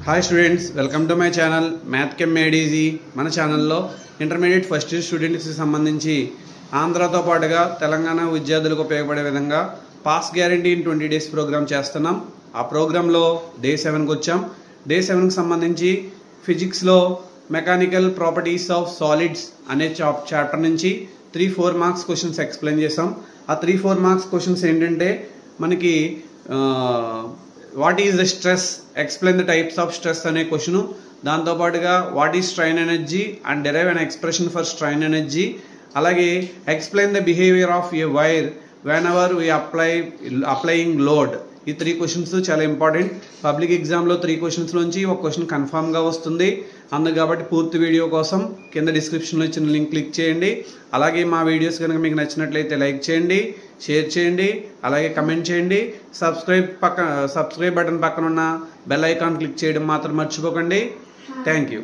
Hi students, welcome to my channel math కెమ్ made easy. మన ఛానల్లో ఇంటర్మీడియట్ ఫస్ట్ ఇయర్ స్టూడెంట్స్కి సంబంధించి ఆంధ్రాతో పాటుగా తెలంగాణ విద్యార్థులకు ఉపయోగపడే విధంగా pass guarantee in 20 days programme చేస్తున్నాం. ఆ ప్రోగ్రాంలో డే 7కి వచ్చాం. డే 7కి సంబంధించి ఫిజిక్స్లో మెకానికల్ ప్రాపర్టీస్ ఆఫ్ సాలిడ్స్ అనే చాప్టర్ నుంచి 3-4 మార్క్స్ క్వశ్చన్స్ ఎక్స్ప్లెయిన్ చేసాం. ఆ 3-4 మార్క్స్ క్వశ్చన్స్ ఏంటంటే మనకి what is the stress, explain the types of stress అనే క్వశ్చన్, దాంతోపాటుగా what is strain energy and derive an expression for strain energy, అలాగే explain the behaviour of a wire whenever we applying load. ఈ 3 questions చాలా important. Public ఎగ్జామ్లో 3 క్వశ్చన్స్లోంచి ఒక question కన్ఫామ్గా వస్తుంది. అందుకు కాబట్టి పూర్తి వీడియో కోసం కింద డిస్క్రిప్షన్లో ఇచ్చిన లింక్ క్లిక్ చేయండి. అలాగే మా వీడియోస్ కనుక మీకు నచ్చినట్లయితే లైక్ చేయండి, షేర్ చేయండి, అలాగే కమెంట్ చేయండి. సబ్స్క్రైబ్ బటన్ పక్కన ఉన్న బెల్ ఐకాన్ క్లిక్ చేయడం మాత్రం మర్చిపోకండి. Thank you.